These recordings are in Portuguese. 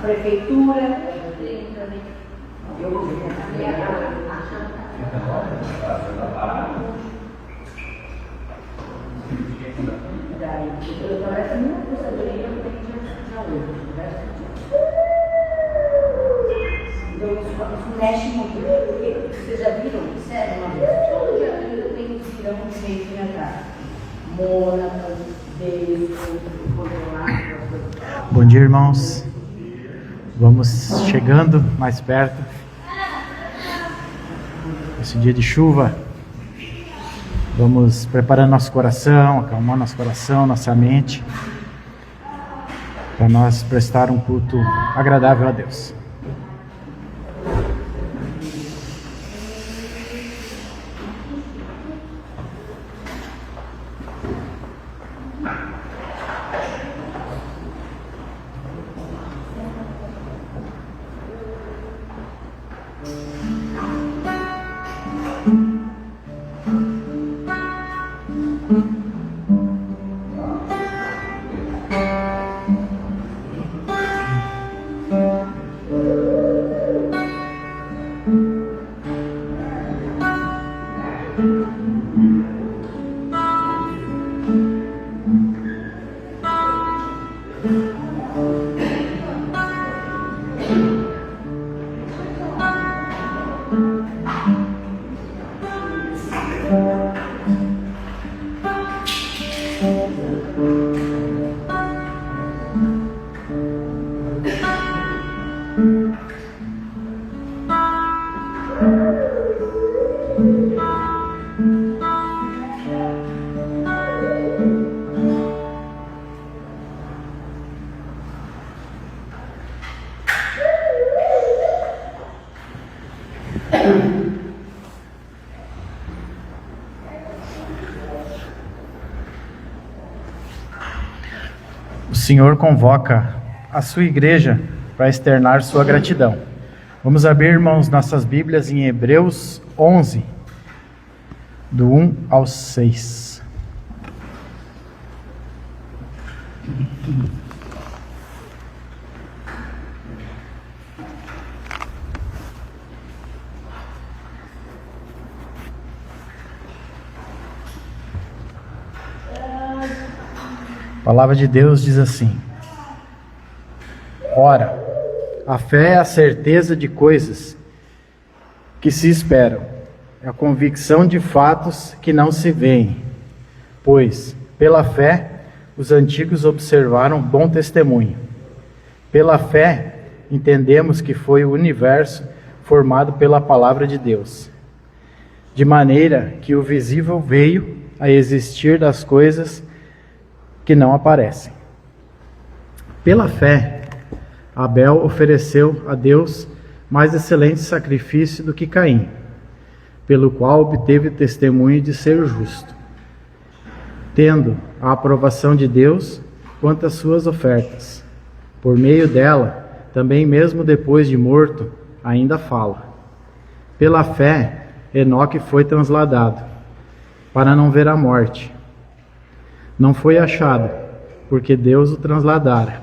Prefeitura. Isso mexe muito, porque vocês já viram, sério, uma vez, todo dia eu tenho que tirar um jeito de entrar. Mônaco, Bom dia, irmãos. Vamos chegando mais perto. Esse dia de chuva. Vamos preparando nosso coração, acalmar nosso coração, nossa mente, para nós prestar um culto agradável a Deus. O Senhor convoca a sua igreja para externar sua gratidão. Vamos abrir, irmãos, nossas Bíblias em Hebreus 11, do 1 ao 6. A palavra de Deus diz assim: Ora, a fé é a certeza de coisas que se esperam, é a convicção de fatos que não se veem. Pois, pela fé, os antigos observaram bom testemunho. Pela fé, entendemos que foi o universo formado pela palavra de Deus, de maneira que o visível veio a existir das coisas que não aparecem. Pela fé, Abel ofereceu a Deus mais excelente sacrifício do que Caim, pelo qual obteve testemunho de ser justo, tendo a aprovação de Deus quanto às suas ofertas. Por meio dela, também mesmo depois de morto, ainda fala. Pela fé, Enoque foi transladado, para não ver a morte. Não foi achado, porque Deus o transladara.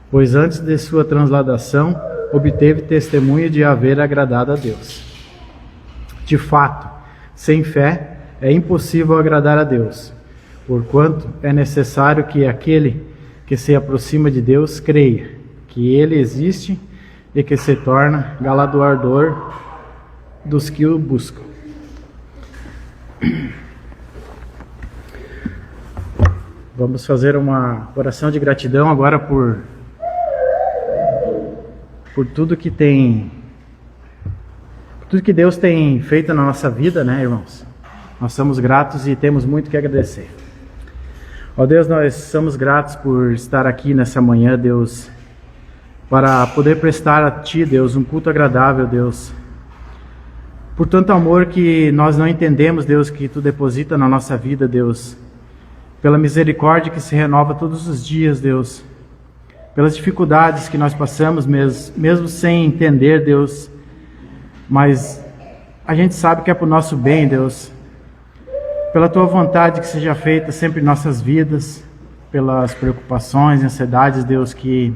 Pois antes de sua transladação, obteve testemunho de haver agradado a Deus. De fato, sem fé é impossível agradar a Deus, porquanto é necessário que aquele que se aproxima de Deus creia que Ele existe e que se torna galardoador dos que o buscam. Vamos fazer uma oração de gratidão agora por tudo que Deus tem feito na nossa vida, né, irmãos? Nós somos gratos e temos muito que agradecer. Ó Deus, nós somos gratos por estar aqui nessa manhã, Deus, para poder prestar a Ti, Deus, um culto agradável, Deus. Por tanto amor que nós não entendemos, Deus, que Tu deposita na nossa vida, Deus. Pela misericórdia que se renova todos os dias, Deus. Pelas dificuldades que nós passamos, mesmo sem entender, Deus. Mas a gente sabe que é para o nosso bem, Deus. pela tua vontade que seja feita sempre em nossas vidas, pelas preocupações e ansiedades, Deus, que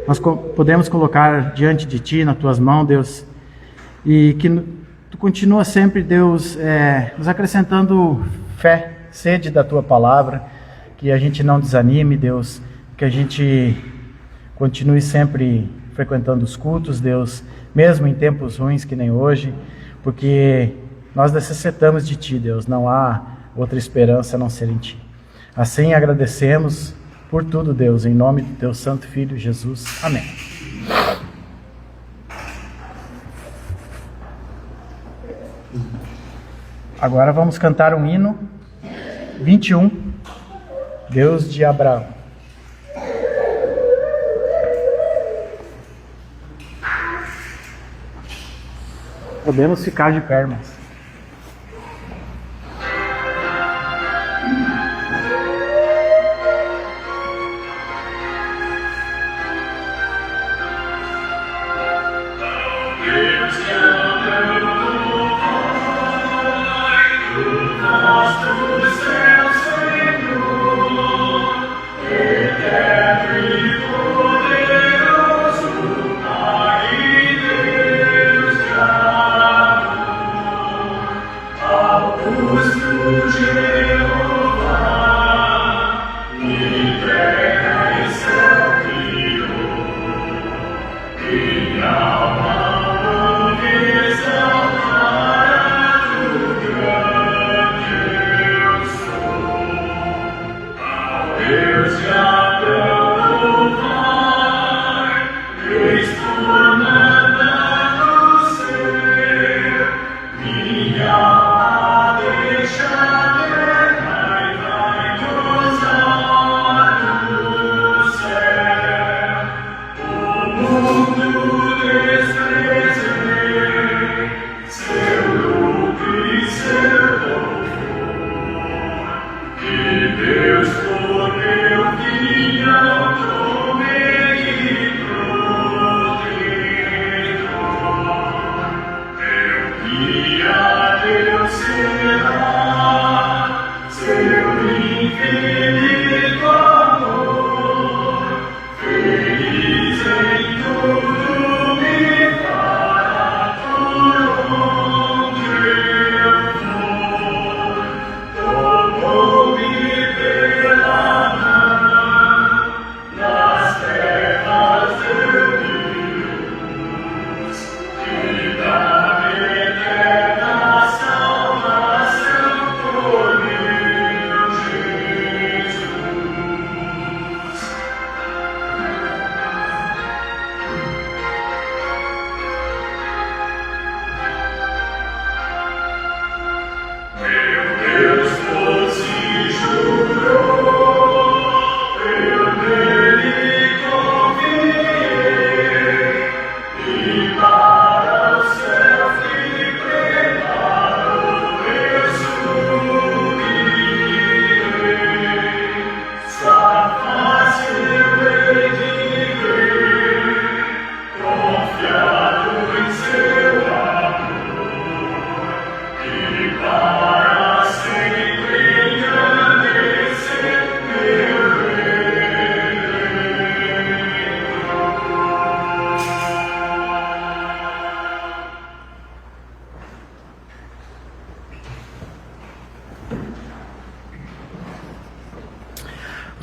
nós podemos colocar diante de Ti, nas Tuas mãos, Deus, e que Tu continua sempre, Deus, nos acrescentando fé, sede da Tua palavra, que a gente não desanime, Deus, que a gente continue sempre frequentando os cultos, Deus, mesmo em tempos ruins que nem hoje, porque nós necessitamos de Ti, Deus, não há outra esperança a não ser em Ti. Assim agradecemos por tudo, Deus, em nome do Teu Santo Filho, Jesus. Amém. Agora vamos cantar um hino 21, Deus de Abraão. Podemos ficar de pé, irmãos.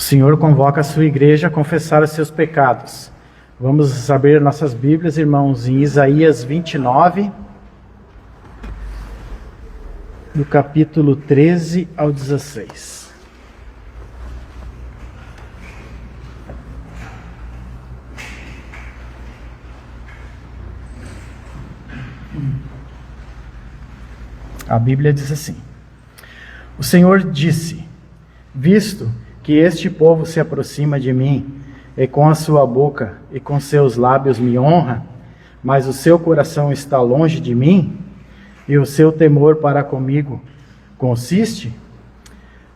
O Senhor convoca a sua igreja a confessar os seus pecados. Vamos abrir nossas Bíblias, irmãos, em Isaías 29, do capítulo 13 ao 16. A Bíblia diz assim: O Senhor disse: visto que este povo se aproxima de mim, e com a sua boca e com seus lábios me honra, mas o seu coração está longe de mim, e o seu temor para comigo consiste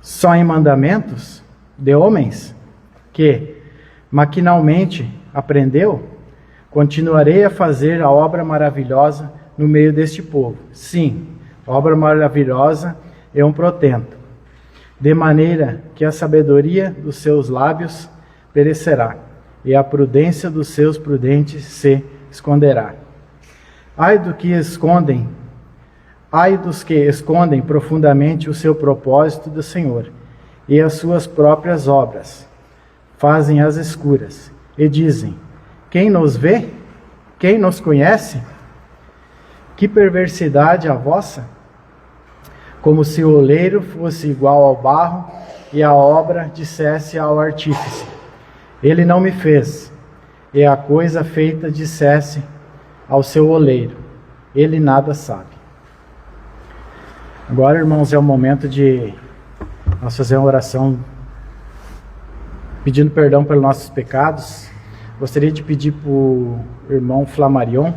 só em mandamentos de homens, que maquinalmente aprendeu, continuarei a fazer a obra maravilhosa no meio deste povo. Sim, obra maravilhosa e um portento, de maneira que a sabedoria dos seus lábios perecerá, e a prudência dos seus prudentes se esconderá. Ai dos que escondem profundamente o seu propósito do Senhor, e as suas próprias obras fazem às escuras, e dizem: quem nos vê? Quem nos conhece? Que perversidade a vossa! Como se o oleiro fosse igual ao barro, e a obra dissesse ao artífice: ele não me fez, e a coisa feita dissesse ao seu oleiro: ele nada sabe. Agora, irmãos, é o momento de nós fazer uma oração pedindo perdão pelos nossos pecados. Gostaria de pedir para o irmão Flamarion,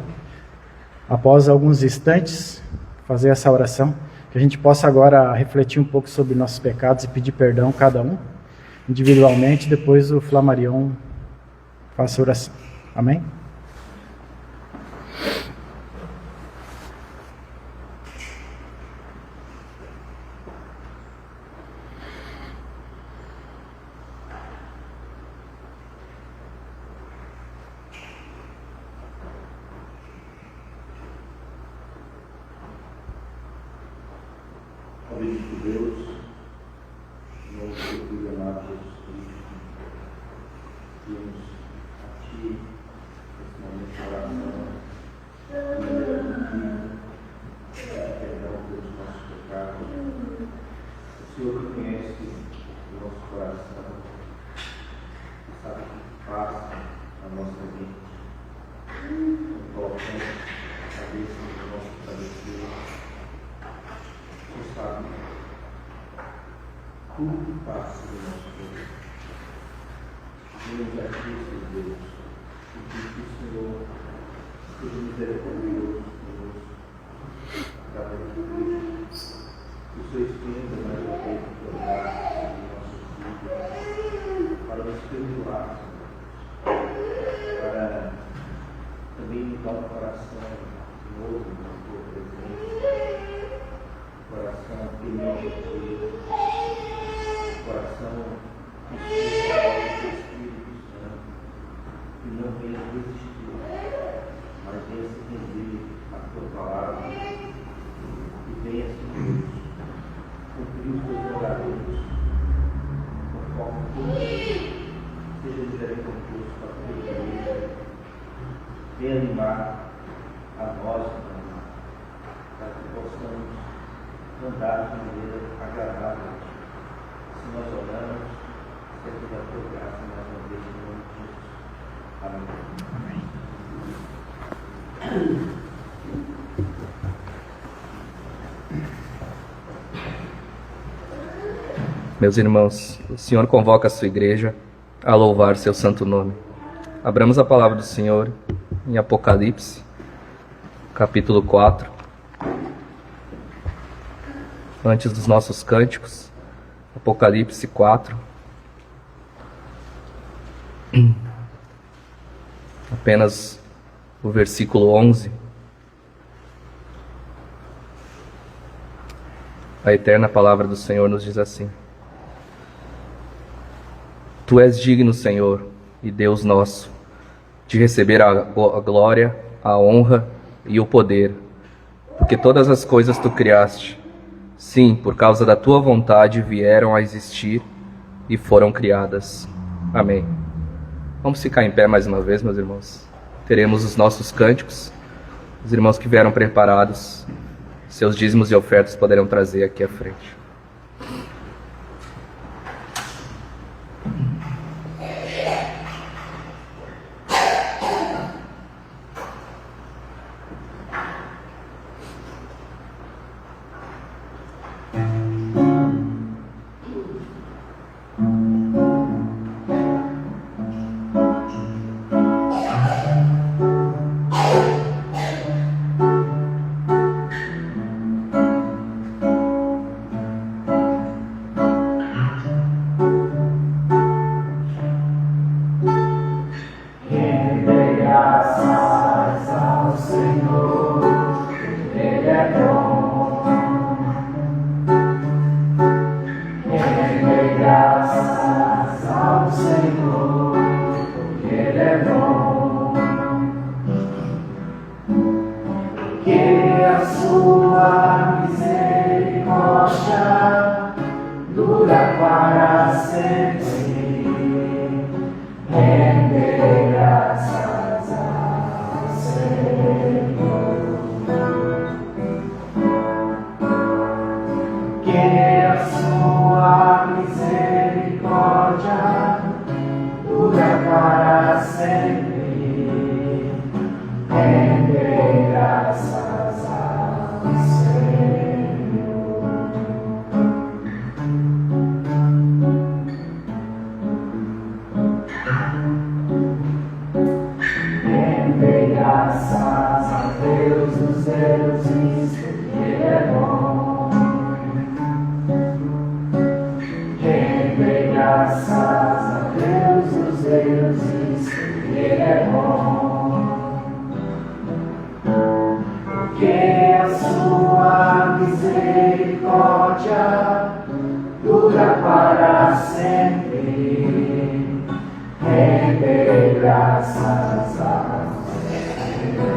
após alguns instantes, fazer essa oração, que a gente possa agora refletir um pouco sobre nossos pecados e pedir perdão cada um, individualmente. Depois o Flamarion faça a oração. Amém? Bendito Deus, em nome do teu filho amado Jesus Cristo, pedimos a Ti, nesse momento de oração, perdão pelos nossos pecados. O Senhor que conhece o nosso coração, que sabe o que passa na nossa mente, colocando a cabeça no nosso travesseiro. Tu sabe tudo que passa no nosso corpo. Pedimos a Ti, Deus, pedimos que o Senhor seja misericordioso conosco, através de Cristo, que o Senhor estenda mais um pouco o teu braço sobre nossos filhos, para nos perdoar, para também nos dar um coração novo na tua presença. Coração temente a Ti, coração que seja o Espírito Santo, que não venha resistir, mas venha se render à Tua palavra, que venha, Senhor, cumprir os Teus mandamentos, conforme Tu seja misericordioso com a Tua igreja, venha animar a nós, para que possamos andar de maneira agradável a Ti. Se nós oramos, seja da Tua graça mais uma vez em nome de Jesus. Amém. Meus irmãos, o Senhor convoca a sua igreja a louvar seu santo nome. Abramos a palavra do Senhor em Apocalipse, capítulo 4. Antes dos nossos cânticos, Apocalipse 4. Apenas o versículo 11. A eterna palavra do Senhor nos diz assim: Tu és digno, Senhor, e Deus nosso, de receber a glória, a honra e o poder, porque todas as coisas Tu criaste. Sim, por causa da Tua vontade vieram a existir e foram criadas. Amém. Vamos ficar em pé mais uma vez, meus irmãos. Teremos os nossos cânticos. Os irmãos que vieram preparados, seus dízimos e ofertas poderão trazer aqui à frente. para sempre. Render graças ao Senhor. Que a sua misericórdia dura para sempre. Render graças ao Senhor. Render graças a Deus dos deuses, que Ele é bom. Render graças a Deus dos deuses, que Ele é bom. Porque a sua misericórdia dura para sempre. Render graças ao Senhor.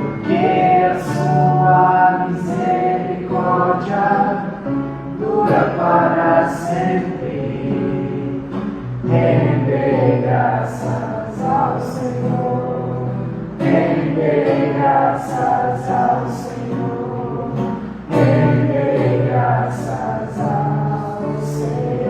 Porque a sua misericórdia dura para sempre. Render graças ao Senhor. Render graças ao Senhor. Render graças ao Senhor.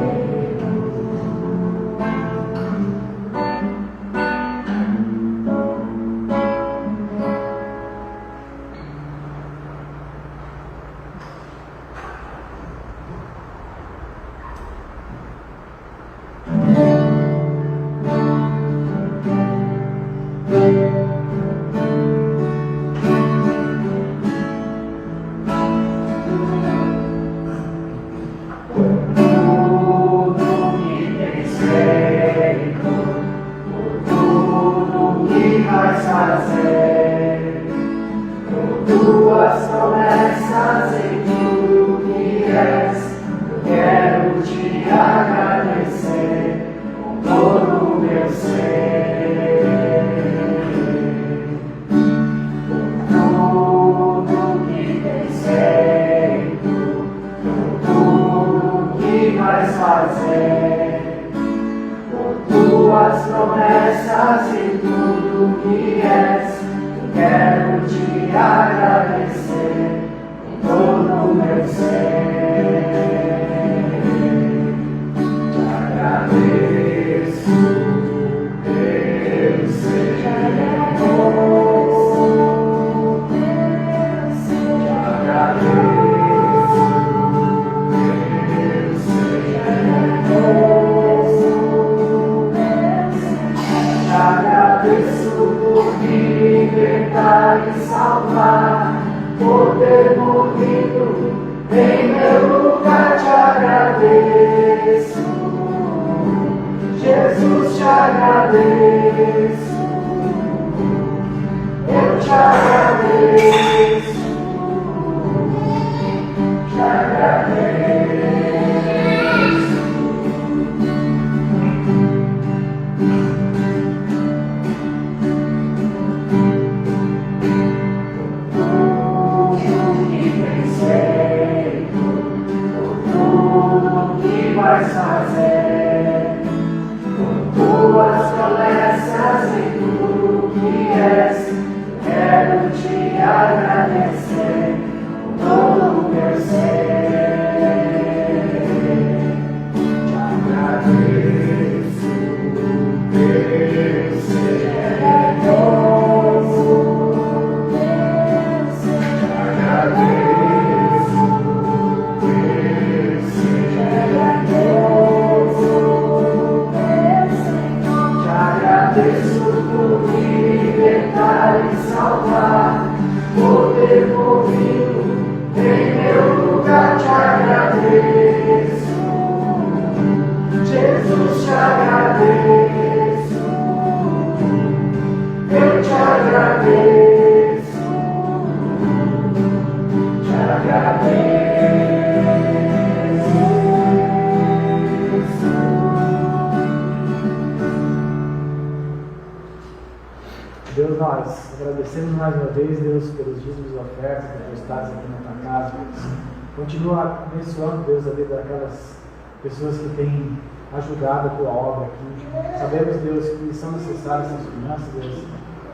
Deus, nós agradecemos mais uma vez, Deus, pelos dízimos e ofertas depositados aqui na tua casa, Deus. Continua abençoando, Deus, a vida daquelas pessoas que têm ajudado a tua obra aqui. Sabemos, Deus, que são necessárias essas finanças, Deus,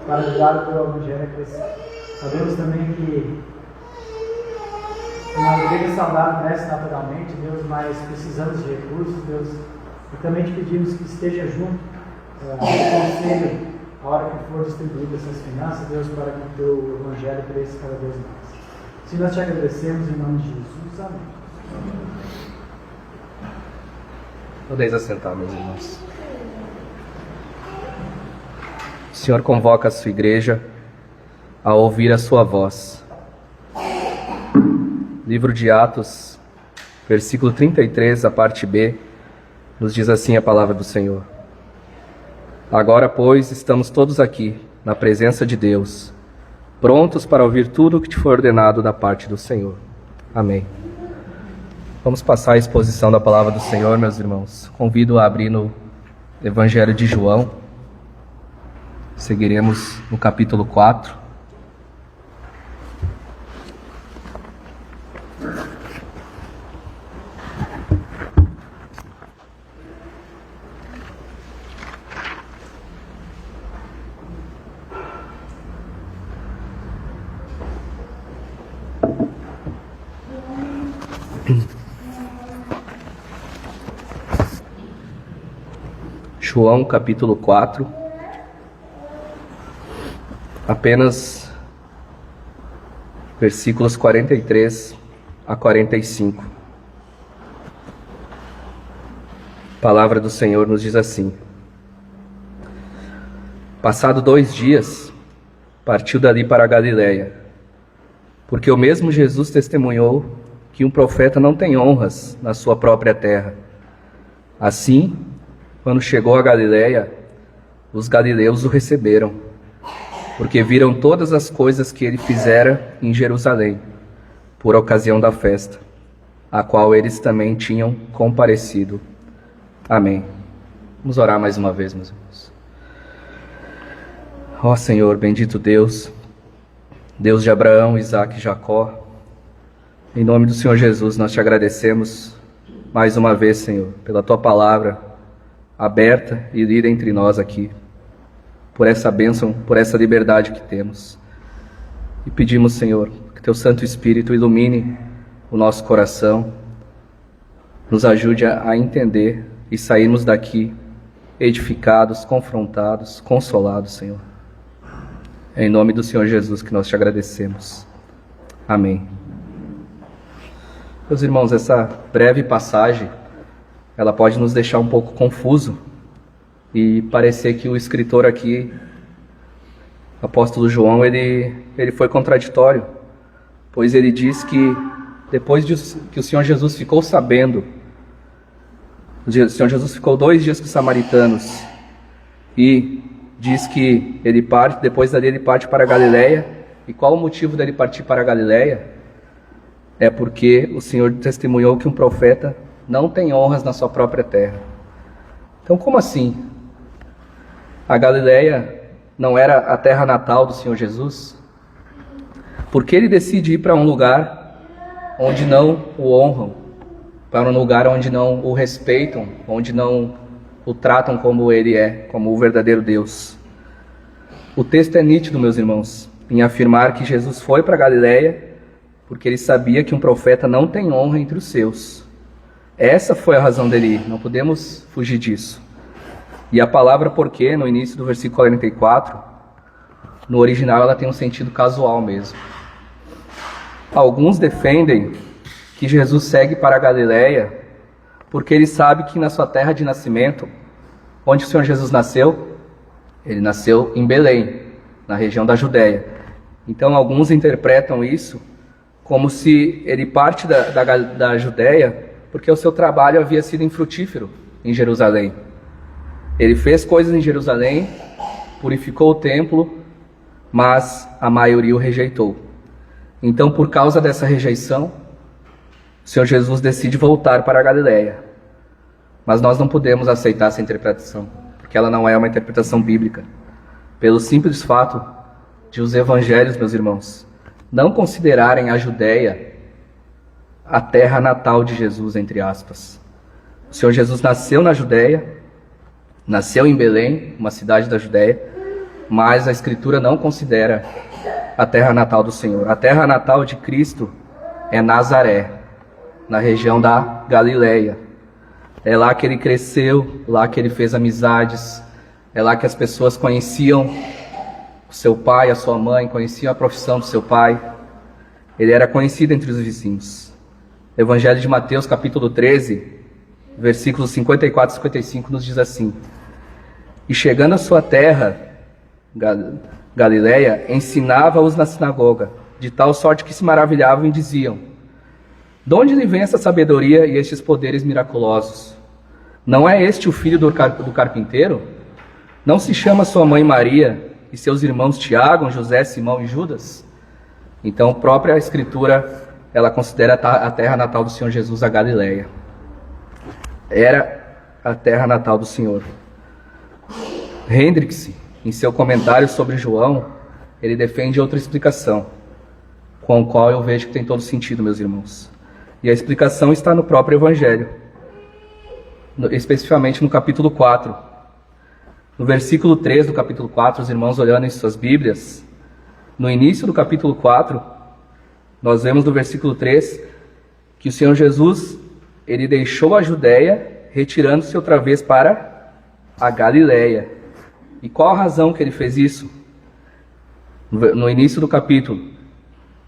para ajudar o teu evangelho a crescer. Sabemos também que uma igreja saudável cresce naturalmente, Deus, mas precisamos de recursos, Deus. E também te pedimos que esteja junto no conselho, a hora que for distribuída essas finanças, Deus, para que o teu evangelho cresça cada vez mais. Se nós te agradecemos em nome de Jesus, amém. Podeis assentar, meus irmãos. O Senhor convoca a sua igreja a ouvir a sua voz. Livro de Atos, versículo 33, a parte B, nos diz assim a palavra do Senhor. Agora, pois, estamos todos aqui, na presença de Deus, prontos para ouvir tudo o que te for ordenado da parte do Senhor. Amém. Vamos passar a exposição da palavra do Senhor, meus irmãos. Convido a abrir no Evangelho de João. Seguiremos no capítulo 4. João capítulo 4, apenas versículos 43 a 45. A palavra do Senhor nos diz assim: Passado 2 dias, partiu dali para a Galiléia, porque o mesmo Jesus testemunhou que um profeta não tem honras na sua própria terra. Assim, quando chegou a Galiléia, os galileus o receberam, porque viram todas as coisas que ele fizera em Jerusalém, por ocasião da festa, a qual eles também tinham comparecido. Amém. Vamos orar mais uma vez, meus irmãos. Ó Senhor, bendito Deus, Deus de Abraão, Isaque e Jacó, em nome do Senhor Jesus, nós te agradecemos mais uma vez, Senhor, pela tua palavra aberta e lida entre nós aqui, por essa bênção, por essa liberdade que temos. E pedimos, Senhor, que teu Santo Espírito ilumine o nosso coração, nos ajude a entender e sairmos daqui edificados, confrontados, consolados, Senhor. É em nome do Senhor Jesus que nós te agradecemos. Amém. Meus irmãos, essa breve passagem, ela pode nos deixar um pouco confuso e parecer que o escritor aqui, apóstolo João, ele foi contraditório, pois ele diz que depois que o Senhor Jesus ficou sabendo, o Senhor Jesus ficou 2 dias com os samaritanos e diz que ele parte, depois dali ele parte para a Galiléia. E qual o motivo dele partir para a Galiléia? É porque o Senhor testemunhou que um profeta não tem honras na sua própria terra. Então, como assim? A Galiléia não era a terra natal do Senhor Jesus? Por que ele decide ir para um lugar onde não o honram? Para um lugar onde não o respeitam, onde não o tratam como ele é, como o verdadeiro Deus? O texto é nítido, meus irmãos, em afirmar que Jesus foi para a Galiléia porque ele sabia que um profeta não tem honra entre os seus. Essa foi a razão dele ir, não podemos fugir disso. E a palavra porquê, no início do versículo 44, no original ela tem um sentido casual mesmo. Alguns defendem que Jesus segue para a Galiléia porque ele sabe que na sua terra de nascimento, onde o Senhor Jesus nasceu, ele nasceu em Belém, na região da Judéia. Então alguns interpretam isso como se ele parte da Judéia porque o seu trabalho havia sido infrutífero em Jerusalém. Ele fez coisas em Jerusalém, purificou o templo, mas a maioria o rejeitou. Então, por causa dessa rejeição, o Senhor Jesus decide voltar para a Galiléia. Mas nós não podemos aceitar essa interpretação, porque ela não é uma interpretação bíblica. Pelo simples fato de os evangelhos, meus irmãos, não considerarem a Judéia a terra natal de Jesus, entre aspas. O Senhor Jesus nasceu na Judéia, nasceu em Belém, uma cidade da Judéia, mas a Escritura não considera a terra natal do Senhor. A terra natal de Cristo é Nazaré, na região da Galileia. É lá que ele cresceu, lá que ele fez amizades, é lá que as pessoas conheciam o seu pai, a sua mãe, conheciam a profissão do seu pai. Ele era conhecido entre os vizinhos. Evangelho de Mateus, capítulo 13, versículos 54 e 55, nos diz assim: E chegando à sua terra, Galileia, ensinava-os na sinagoga, de tal sorte que se maravilhavam e diziam: De onde lhe vem essa sabedoria e estes poderes miraculosos? Não é este o filho do carpinteiro? Não se chama sua mãe Maria e seus irmãos Tiago, José, Simão e Judas? Então, a própria Escritura, ela considera a terra natal do Senhor Jesus a Galileia. Era a terra natal do Senhor. Hendricks, em seu comentário sobre João, ele defende outra explicação, com a qual eu vejo que tem todo sentido, meus irmãos. E a explicação está no próprio Evangelho, especificamente no capítulo 4. No versículo 3 do capítulo 4, os irmãos olhando em suas Bíblias, no início do capítulo 4, nós vemos no versículo 3 que o Senhor Jesus, ele deixou a Judéia, retirando-se outra vez para a Galileia. E qual a razão que ele fez isso? No início do capítulo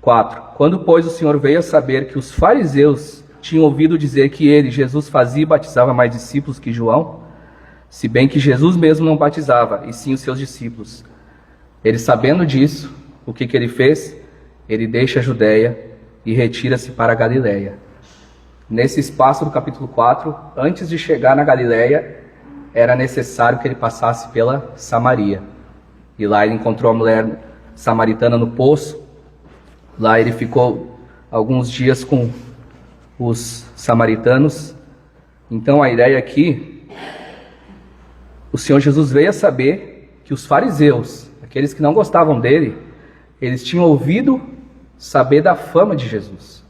4. Quando, pois, o Senhor veio a saber que os fariseus tinham ouvido dizer que ele, Jesus, fazia e batizava mais discípulos que João, se bem que Jesus mesmo não batizava, e sim os seus discípulos. Ele, sabendo disso, o que ele fez? Ele deixa a Judéia e retira-se para a Galileia. Nesse espaço do capítulo 4, antes de chegar na Galileia, era necessário que ele passasse pela Samaria. E lá ele encontrou a mulher samaritana no poço. Lá ele ficou alguns dias com os samaritanos. Então a ideia aqui, o Senhor Jesus veio a saber que os fariseus, aqueles que não gostavam dele, eles tinham ouvido saber da fama de Jesus.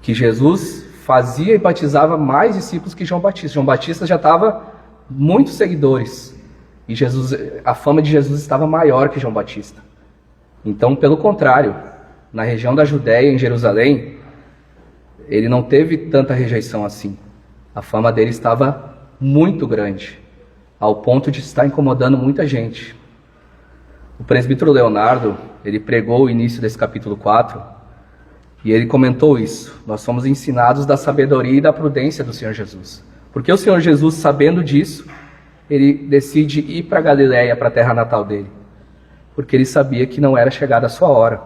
Que Jesus fazia e batizava mais discípulos que João Batista. João Batista já estava muitos seguidores. E a fama de Jesus estava maior que João Batista. Então, pelo contrário, na região da Judéia, em Jerusalém, ele não teve tanta rejeição assim. A fama dele estava muito grande, ao ponto de estar incomodando muita gente. O presbítero Leonardo, ele pregou o início desse capítulo 4, e ele comentou isso: nós somos ensinados da sabedoria e da prudência do Senhor Jesus. Porque o Senhor Jesus, sabendo disso, ele decide ir para Galileia, para a terra natal dele. Porque ele sabia que não era chegada a sua hora.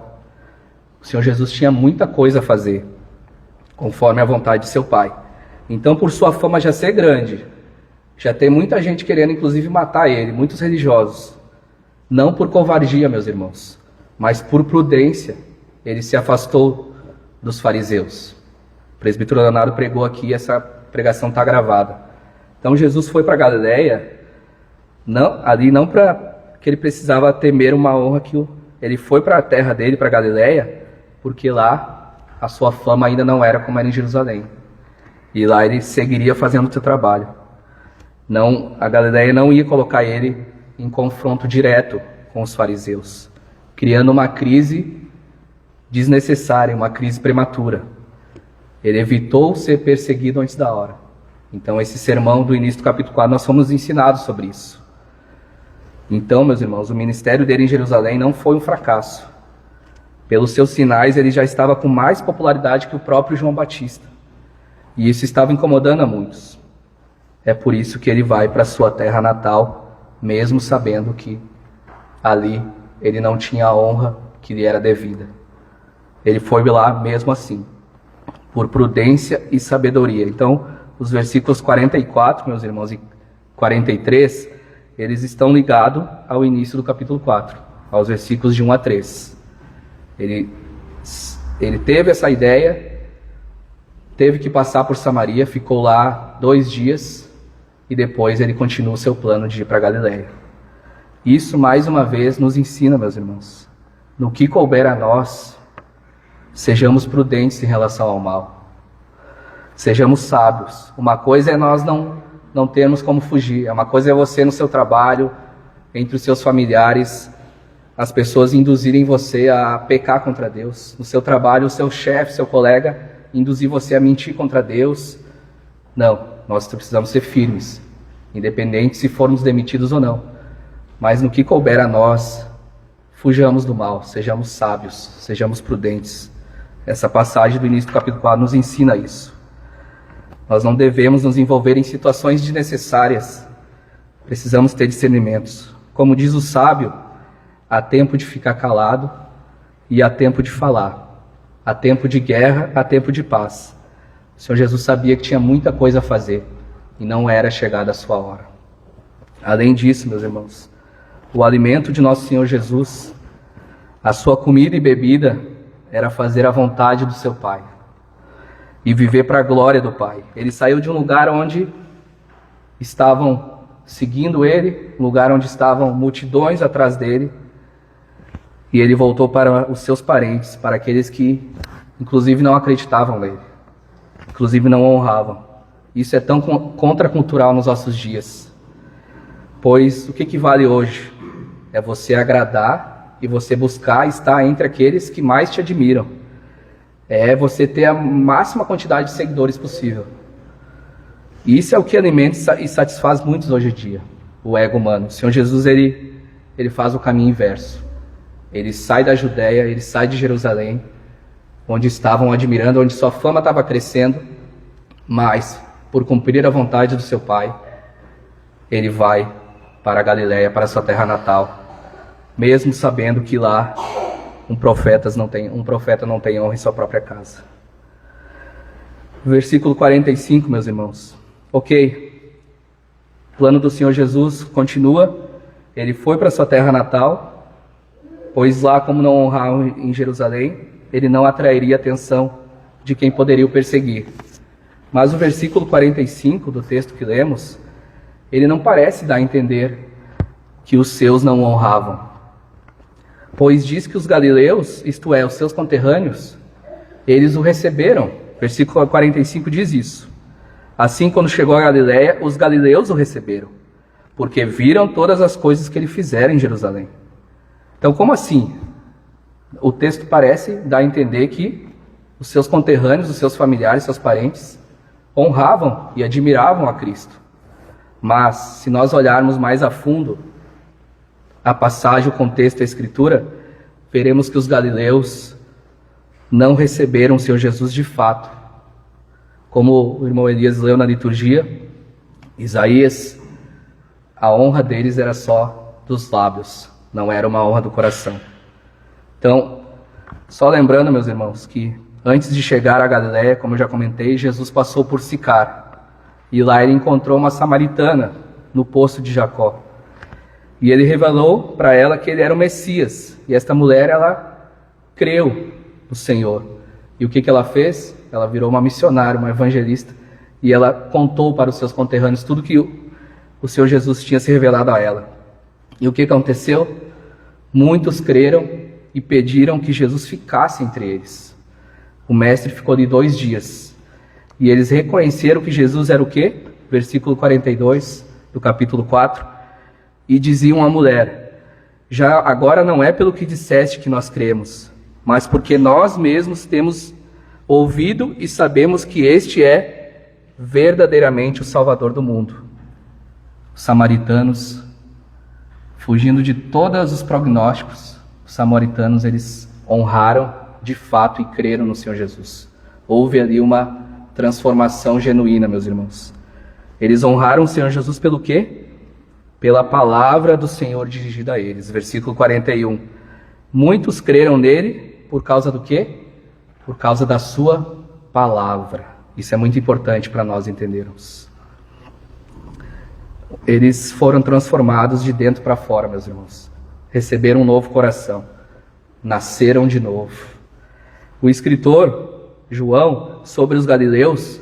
O Senhor Jesus tinha muita coisa a fazer, conforme a vontade de seu Pai. Então, por sua fama já ser grande, já tem muita gente querendo inclusive matar ele, muitos religiosos. Não por covardia, meus irmãos, mas por prudência, ele se afastou dos fariseus. O presbítero Leonardo pregou aqui, essa pregação está gravada. Então Jesus foi para Galileia, não para que ele precisava temer uma honra, que ele foi para a terra dele, para Galileia, porque lá a sua fama ainda não era como era em Jerusalém. E lá ele seguiria fazendo o seu trabalho. A Galileia não ia colocar ele em confronto direto com os fariseus, criando uma crise desnecessária, uma crise prematura. Ele evitou ser perseguido antes da hora. Então, esse sermão do início do capítulo 4, nós fomos ensinados sobre isso. Então, meus irmãos, o ministério dele em Jerusalém não foi um fracasso. Pelos seus sinais, ele já estava com mais popularidade que o próprio João Batista. E isso estava incomodando a muitos. É por isso que ele vai para sua terra natal, mesmo sabendo que ali ele não tinha a honra que lhe era devida. Ele foi lá mesmo assim, por prudência e sabedoria. Então, os versículos 44, meus irmãos, e 43, eles estão ligados ao início do capítulo 4, aos versículos de 1 a 3. Ele teve essa ideia, teve que passar por Samaria, ficou lá 2 dias, e depois ele continua o seu plano de ir para Galileia. Isso, mais uma vez, nos ensina, meus irmãos, no que couber a nós, sejamos prudentes em relação ao mal. Sejamos sábios. Uma coisa é nós não termos como fugir. Uma coisa é você no seu trabalho, entre os seus familiares, as pessoas induzirem você a pecar contra Deus. No seu trabalho, o seu chefe, seu colega, induzir você a mentir contra Deus. Não, nós precisamos ser firmes, independente se formos demitidos ou não. Mas no que couber a nós, fujamos do mal, sejamos sábios, sejamos prudentes. Essa passagem do início do capítulo 4 nos ensina isso. Nós não devemos nos envolver em situações desnecessárias. Precisamos ter discernimentos. Como diz o sábio, há tempo de ficar calado e há tempo de falar. Há tempo de guerra, há tempo de paz. O Senhor Jesus sabia que tinha muita coisa a fazer e não era chegada a sua hora. Além disso, meus irmãos, o alimento de nosso Senhor Jesus, a sua comida e bebida, era fazer a vontade do seu Pai e viver para a glória do Pai. Ele saiu de um lugar onde estavam seguindo ele, um lugar onde estavam multidões atrás dele, e ele voltou para os seus parentes, para aqueles que inclusive não acreditavam nele, inclusive não o honravam. Isso é tão contracultural nos nossos dias, pois o que vale hoje é você agradar e você buscar estar entre aqueles que mais te admiram. É você ter a máxima quantidade de seguidores possível. Isso é o que alimenta e satisfaz muitos hoje em dia, o ego humano. O Senhor Jesus, ele faz o caminho inverso. Ele sai da Judéia, ele sai de Jerusalém, onde estavam admirando, onde sua fama estava crescendo, mas, por cumprir a vontade do seu Pai, ele vai para a Galileia, para a sua terra natal, mesmo sabendo que lá um profeta não tem honra em sua própria casa. Versículo 45, meus irmãos. Ok, o plano do Senhor Jesus continua. Ele foi para sua terra natal, pois lá, como não honraram em Jerusalém, ele não atrairia a atenção de quem poderia o perseguir. Mas o versículo 45 do texto que lemos, ele não parece dar a entender que os seus não o honravam. Pois diz que os galileus, isto é, os seus conterrâneos, eles o receberam. Versículo 45 diz isso. Assim, quando chegou a Galileia, os galileus o receberam, porque viram todas as coisas que ele fizera em Jerusalém. Então, como assim? O texto parece dar a entender que os seus conterrâneos, os seus familiares, seus parentes, honravam e admiravam a Cristo. Mas, se nós olharmos mais a fundo a passagem, o contexto, a Escritura, veremos que os galileus não receberam o Senhor Jesus de fato. Como o irmão Elias leu na liturgia, Isaías, a honra deles era só dos lábios, não era uma honra do coração. Então, só lembrando, meus irmãos, que antes de chegar à Galileia, como eu já comentei, Jesus passou por Sicar, e lá ele encontrou uma samaritana no poço de Jacó. E ele revelou para ela que ele era o Messias. E esta mulher, ela creu no Senhor. E o que ela fez? Ela virou uma missionária, uma evangelista. E ela contou para os seus conterrâneos tudo que o Senhor Jesus tinha se revelado a ela. E o que aconteceu? Muitos creram e pediram que Jesus ficasse entre eles. O mestre ficou ali 2 dias. E eles reconheceram que Jesus era o quê? Versículo 42 do capítulo 4. E diziam à mulher: já agora não é pelo que disseste que nós cremos, mas porque nós mesmos temos ouvido e sabemos que este é verdadeiramente o Salvador do mundo. Os samaritanos, fugindo de todos os prognósticos, os samaritanos, eles honraram de fato e creram no Senhor Jesus. Houve ali uma transformação genuína, meus irmãos. Eles honraram o Senhor Jesus pelo quê? Pela palavra do Senhor dirigida a eles. Versículo 41. Muitos creram nele por causa do quê? Por causa da sua palavra. Isso é muito importante para nós entendermos. Eles foram transformados de dentro para fora, meus irmãos. Receberam um novo coração. Nasceram de novo. O escritor João, sobre os galileus,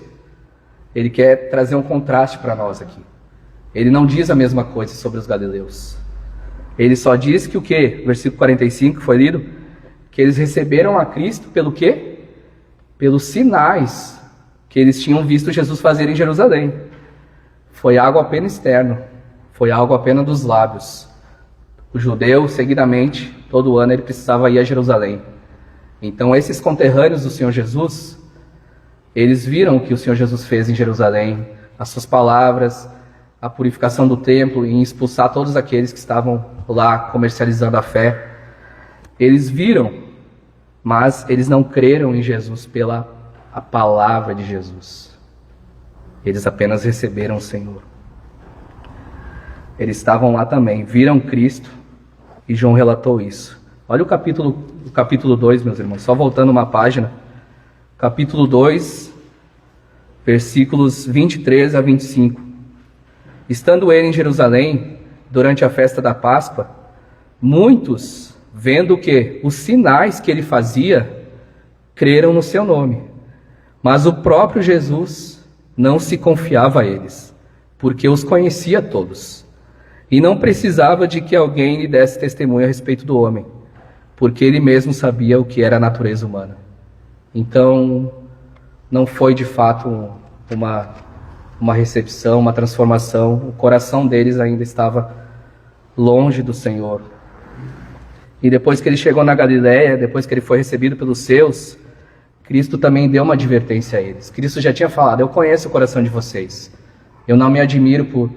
ele quer trazer um contraste para nós aqui. Ele não diz a mesma coisa sobre os galileus. Ele só diz que o quê? Versículo 45 foi lido, que eles receberam a Cristo pelo quê? Pelos sinais que eles tinham visto Jesus fazer em Jerusalém. Foi algo apenas externo, foi algo apenas dos lábios. O judeu, seguidamente, todo ano ele precisava ir a Jerusalém. Então esses conterrâneos do Senhor Jesus, eles viram o que o Senhor Jesus fez em Jerusalém, as suas palavras, a purificação do templo e expulsar todos aqueles que estavam lá comercializando a fé. Eles viram, mas eles não creram em Jesus pela a palavra de Jesus. Eles apenas receberam o Senhor. Eles estavam lá também, viram Cristo, e João relatou isso. Olha o capítulo 2, meus irmãos, só voltando uma página. Capítulo 2, versículos 23 a 25. Estando ele em Jerusalém, durante a festa da Páscoa, muitos, vendo o quê? Os sinais que ele fazia, creram no seu nome. Mas o próprio Jesus não se confiava a eles, porque os conhecia todos. E não precisava de que alguém lhe desse testemunho a respeito do homem, porque ele mesmo sabia o que era a natureza humana. Então, não foi de fato uma recepção, uma transformação. O coração deles ainda estava longe do Senhor. E depois que ele chegou na Galiléia, depois que ele foi recebido pelos seus, Cristo também deu uma advertência a eles. Cristo já tinha falado: eu conheço o coração de vocês. Eu não me admiro por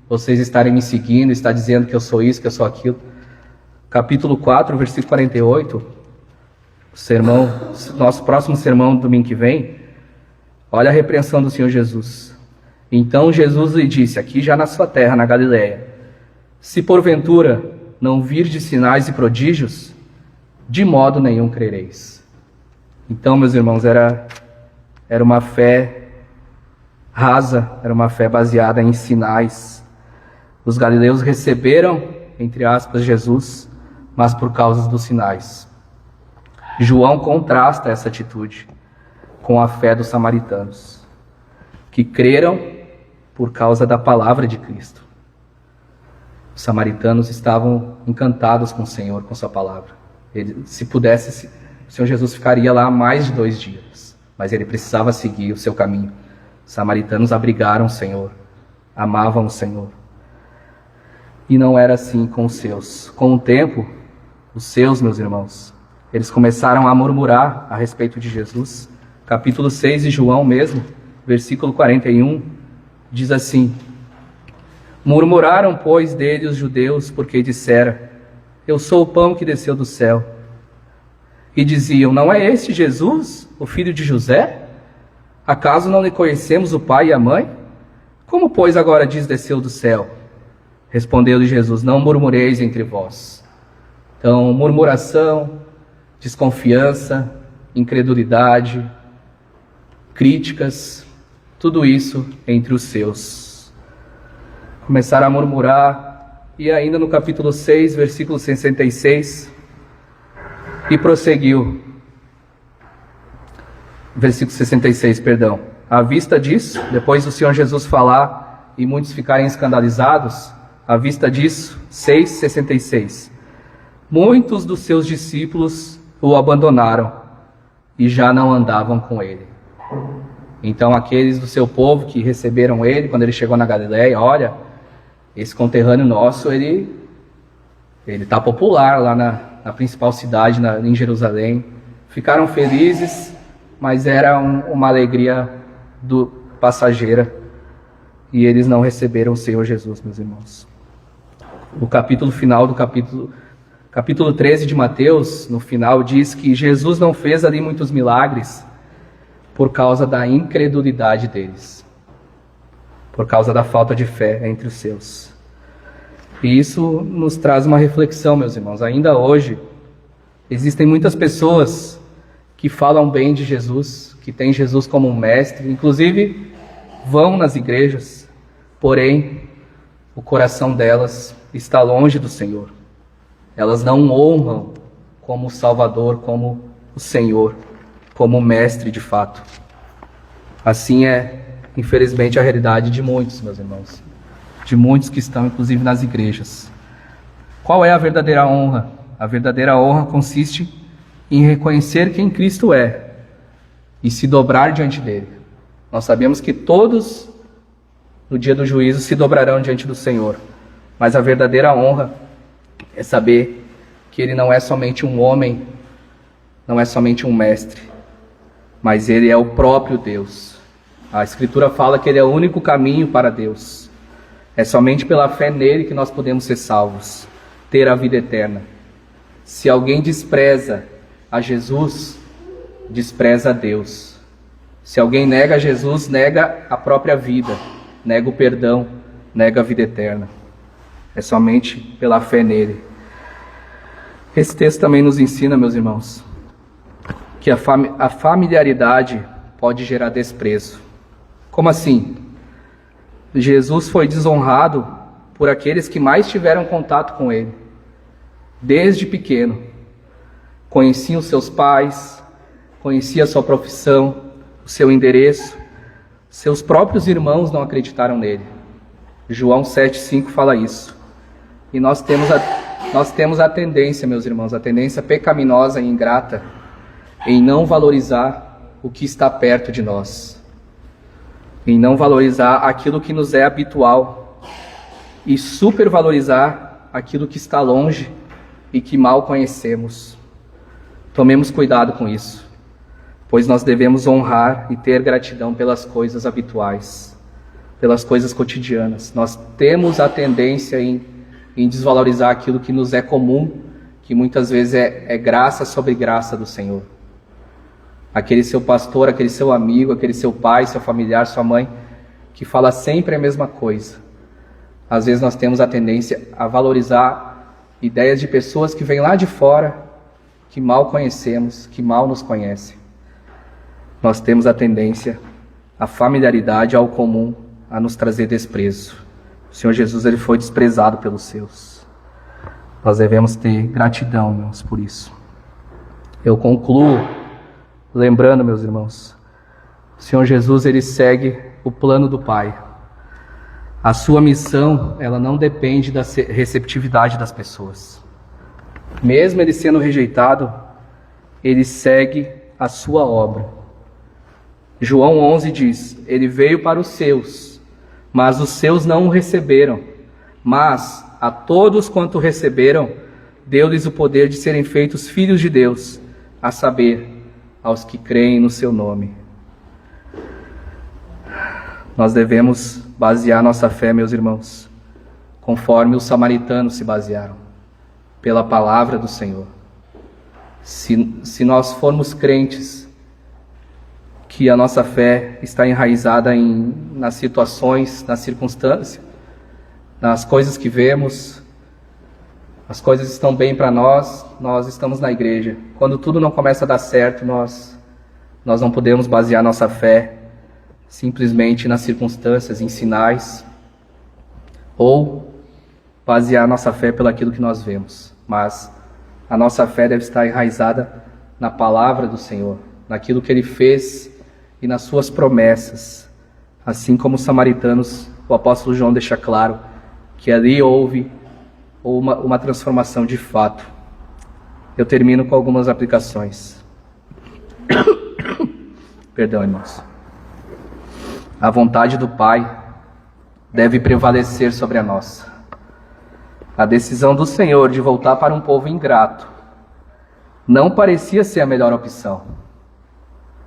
vocês estarem me seguindo, estar dizendo que eu sou isso, que eu sou aquilo. Capítulo 4, versículo 48, nosso próximo sermão, domingo que vem, olha a repreensão do Senhor Jesus. Então Jesus lhe disse, aqui já na sua terra, na Galiléia: se porventura não virdes sinais e prodígios, de modo nenhum crereis. Então, meus irmãos, era uma fé rasa, era uma fé baseada em sinais. Os galileus receberam, entre aspas, Jesus, mas por causa dos sinais. João contrasta essa atitude com a fé dos samaritanos, que creram por causa da palavra de Cristo. Os samaritanos estavam encantados com o Senhor, com sua palavra. Se pudesse, o Senhor Jesus ficaria lá mais de 2 dias, mas ele precisava seguir o seu caminho. Os samaritanos abrigaram o Senhor, amavam o Senhor. E não era assim com os seus. Com o tempo, os seus, meus irmãos, eles começaram a murmurar a respeito de Jesus. Capítulo 6 de João mesmo, versículo 41, diz assim: murmuraram, pois, dele os judeus, porque dissera: eu sou o pão que desceu do céu. E diziam: não é este Jesus, o filho de José? Acaso não lhe conhecemos o pai e a mãe? Como, pois, agora diz desceu do céu? Respondeu-lhe Jesus: não murmureis entre vós. Então, murmuração, desconfiança, incredulidade, críticas, tudo isso entre os seus. Começaram a murmurar, e ainda no capítulo 6, versículo 66, e prosseguiu. Versículo 66, perdão. À vista disso, depois do Senhor Jesus falar e muitos ficarem escandalizados, à vista disso, 6:66, muitos dos seus discípulos o abandonaram e já não andavam com ele. Então aqueles do seu povo que receberam ele, quando ele chegou na Galiléia: olha, esse conterrâneo nosso, ele está popular lá na principal cidade, em Jerusalém. Ficaram felizes, mas era uma alegria passageira, e eles não receberam o Senhor Jesus, meus irmãos. O capítulo final do capítulo 13 de Mateus, no final, diz que Jesus não fez ali muitos milagres por causa da incredulidade deles, por causa da falta de fé entre os seus. E isso nos traz uma reflexão, meus irmãos. Ainda hoje, existem muitas pessoas que falam bem de Jesus, que têm Jesus como um mestre, inclusive vão nas igrejas, porém o coração delas está longe do Senhor. Elas não honram como Salvador, como o Senhor, como mestre de fato. Assim é, infelizmente, a realidade de muitos, meus irmãos, de muitos que estão inclusive nas igrejas. Qual é a verdadeira honra? A verdadeira honra consiste em reconhecer quem Cristo é e se dobrar diante dele. Nós sabemos que todos, no dia do juízo, se dobrarão diante do Senhor. Mas a verdadeira honra é saber que ele não é somente um homem, não é somente um mestre, mas ele é o próprio Deus. A Escritura fala que ele é o único caminho para Deus. É somente pela fé nele que nós podemos ser salvos, ter a vida eterna. Se alguém despreza a Jesus, despreza a Deus. Se alguém nega a Jesus, nega a própria vida, nega o perdão, nega a vida eterna. É somente pela fé nele. Esse texto também nos ensina, meus irmãos, que a familiaridade pode gerar desprezo. Como assim? Jesus foi desonrado por aqueles que mais tiveram contato com ele, desde pequeno. Conheciam seus pais, conhecia a sua profissão, o seu endereço. Seus próprios irmãos não acreditaram nele. João 7,5 fala isso. E nós temos a tendência, meus irmãos, a tendência pecaminosa e ingrata em não valorizar o que está perto de nós, em não valorizar aquilo que nos é habitual e supervalorizar aquilo que está longe e que mal conhecemos. Tomemos cuidado com isso, pois nós devemos honrar e ter gratidão pelas coisas habituais, pelas coisas cotidianas. Nós temos a tendência em desvalorizar aquilo que nos é comum, que muitas vezes é graça sobre graça do Senhor. Aquele seu pastor, aquele seu amigo, aquele seu pai, seu familiar, sua mãe, que fala sempre a mesma coisa. Às vezes nós temos a tendência a valorizar ideias de pessoas que vêm lá de fora, que mal conhecemos, que mal nos conhecem. Nós temos a tendência, a familiaridade ao comum, a nos trazer desprezo. O Senhor Jesus, ele foi desprezado pelos seus. Nós devemos ter gratidão, irmãos, por isso. Eu concluo lembrando, meus irmãos, o Senhor Jesus, ele segue o plano do Pai. A sua missão, ela não depende da receptividade das pessoas. Mesmo ele sendo rejeitado, ele segue a sua obra. João 11 diz, ele veio para os seus, mas os seus não o receberam. Mas a todos quanto receberam, deu-lhes o poder de serem feitos filhos de Deus, a saber, aos que creem no seu nome. Nós devemos basear nossa fé, meus irmãos, conforme os samaritanos se basearam, pela palavra do Senhor. Se nós formos crentes, que a nossa fé está enraizada nas situações, nas circunstâncias, nas coisas que vemos, as coisas estão bem para nós estamos na igreja. Quando tudo não começa a dar certo, nós não podemos basear nossa fé simplesmente nas circunstâncias, em sinais, ou basear nossa fé pelo aquilo que nós vemos. Mas a nossa fé deve estar enraizada na palavra do Senhor, naquilo que Ele fez e nas suas promessas. Assim como os samaritanos, o apóstolo João deixa claro que ali houve uma transformação de fato. Eu termino com algumas aplicações. Perdão, irmãos. A vontade do Pai deve prevalecer sobre a nossa. A decisão do Senhor de voltar para um povo ingrato não parecia ser a melhor opção.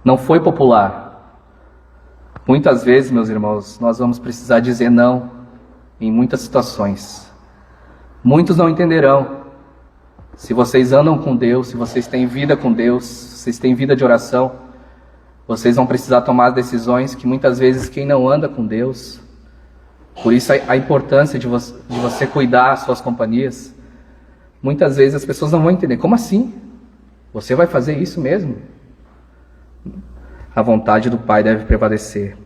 Não foi popular. Muitas vezes, meus irmãos, nós vamos precisar dizer não em muitas situações. Muitos não entenderão. Se vocês andam com Deus, se vocês têm vida com Deus, se vocês têm vida de oração, vocês vão precisar tomar decisões que muitas vezes quem não anda com Deus. Por isso a importância de você cuidar das suas companhias. Muitas vezes as pessoas não vão entender. Como assim? Você vai fazer isso mesmo? A vontade do Pai deve prevalecer.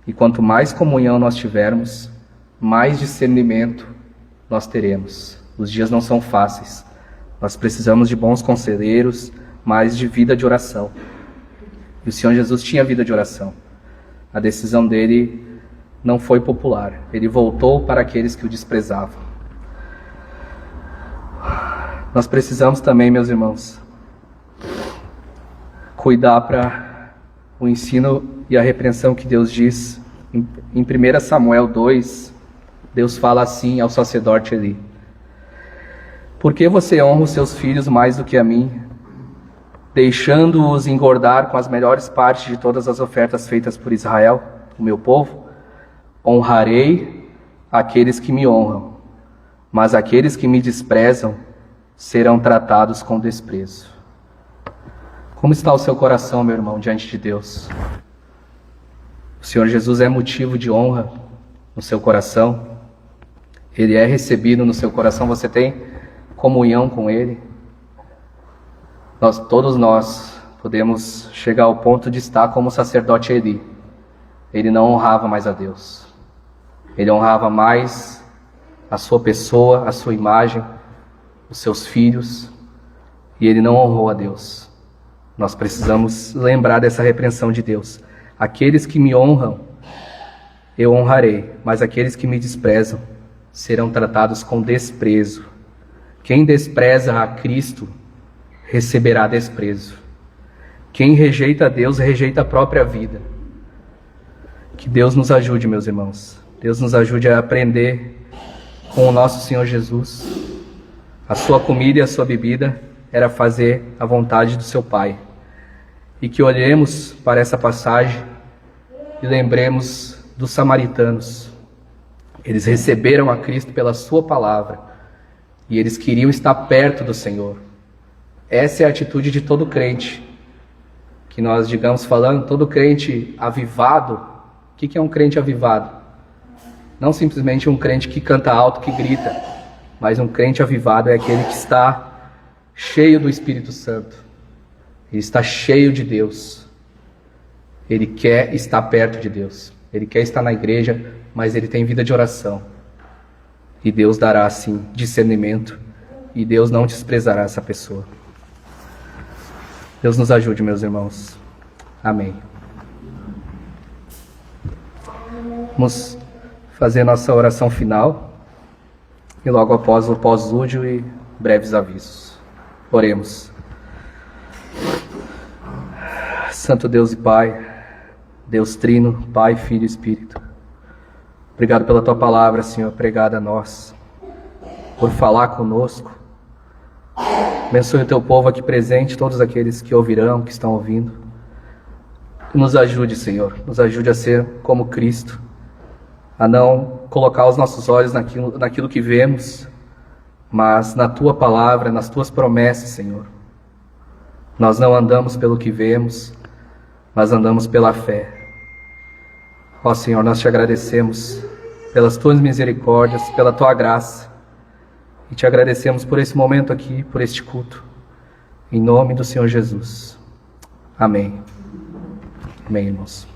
E quanto mais comunhão nós tivermos, mais discernimento nós teremos. Os dias não são fáceis. Nós precisamos de bons conselheiros, mas de vida de oração. E o Senhor Jesus tinha vida de oração. A decisão dele não foi popular. Ele voltou para aqueles que o desprezavam. Nós precisamos também, meus irmãos, cuidar para o ensino e a repreensão que Deus diz. Em 1 Samuel 2, Deus fala assim ao sacerdote Eli: por que você honra os seus filhos mais do que a mim, deixando-os engordar com as melhores partes de todas as ofertas feitas por Israel, o meu povo? Honrarei aqueles que me honram, mas aqueles que me desprezam serão tratados com desprezo. Como está o seu coração, meu irmão, diante de Deus? O Senhor Jesus é motivo de honra no seu coração? Ele é recebido no seu coração? Você tem comunhão com Ele? Todos nós podemos chegar ao ponto de estar como o sacerdote Eli. Ele não honrava mais a Deus. Ele honrava mais a sua pessoa, a sua imagem, os seus filhos, e ele não honrou a Deus. Nós precisamos lembrar dessa repreensão de Deus. Aqueles que me honram, eu honrarei, mas aqueles que me desprezam serão tratados com desprezo. Quem despreza a Cristo receberá desprezo. Quem rejeita a Deus rejeita a própria vida. Que Deus nos ajude, meus irmãos. Deus nos ajude a aprender com o nosso Senhor Jesus. A sua comida e a sua bebida era fazer a vontade do seu Pai. E que olhemos para essa passagem e lembremos dos samaritanos. Eles receberam a Cristo pela sua palavra e eles queriam estar perto do Senhor. Essa é a atitude de todo crente. Que nós, digamos, falando, todo crente avivado. O que é um crente avivado? Não simplesmente um crente que canta alto, que grita, mas um crente avivado é aquele que está cheio do Espírito Santo. Ele está cheio de Deus. Ele quer estar perto de Deus. Ele quer estar na igreja, mas ele tem vida de oração. E Deus dará, assim, discernimento. E Deus não desprezará essa pessoa. Deus nos ajude, meus irmãos. Amém. Vamos fazer nossa oração final. E logo após o pós-lúdio e breves avisos. Oremos. Santo Deus e Pai, Deus Trino, Pai, Filho e Espírito. Obrigado pela Tua palavra, Senhor, pregada a nós, por falar conosco. Abençoe o Teu povo aqui presente, todos aqueles que ouvirão, que estão ouvindo. Nos ajude, Senhor, nos ajude a ser como Cristo, a não colocar os nossos olhos naquilo que vemos, mas na Tua palavra, nas Tuas promessas, Senhor. Nós não andamos pelo que vemos, mas andamos pela fé. Ó Senhor, nós te agradecemos pelas Tuas misericórdias, pela Tua graça. E te agradecemos por esse momento aqui, por este culto. Em nome do Senhor Jesus. Amém. Amém, irmãos.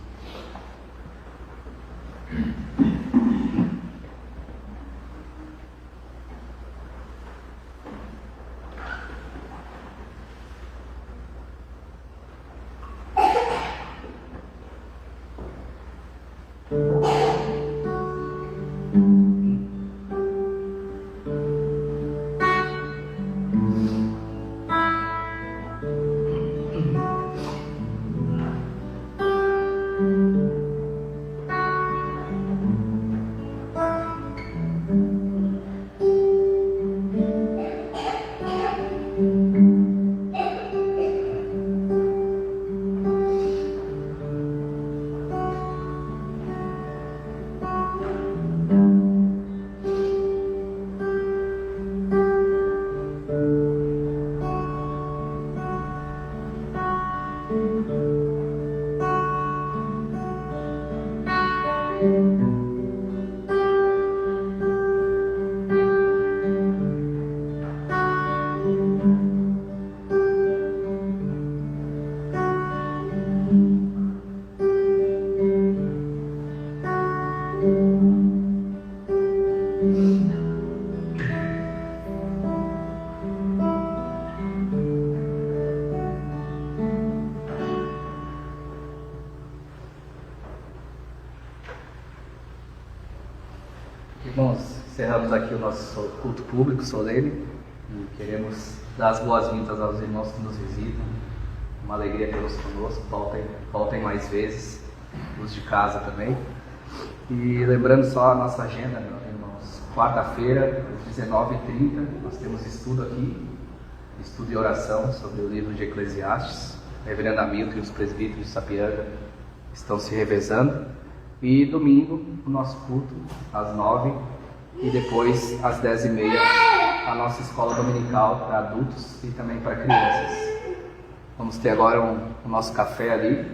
Irmãos, encerramos aqui o nosso culto público solene. E queremos dar as boas-vindas aos irmãos que nos visitam. Uma alegria tê-los conosco. Voltem mais vezes, os de casa também. E lembrando só a nossa agenda, meus irmãos. Quarta-feira, às 19h30, nós temos estudo aqui. Estudo e oração sobre o livro de Eclesiastes. A reverenda Hamilton e os presbíteros de Sapiranga estão se revezando. E domingo, o nosso culto, às 9h. E depois, às 10h30, a nossa escola dominical para adultos e também para crianças. Vamos ter agora o nosso café ali.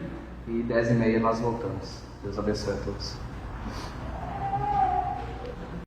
E 10h30 nós voltamos. Deus abençoe a todos.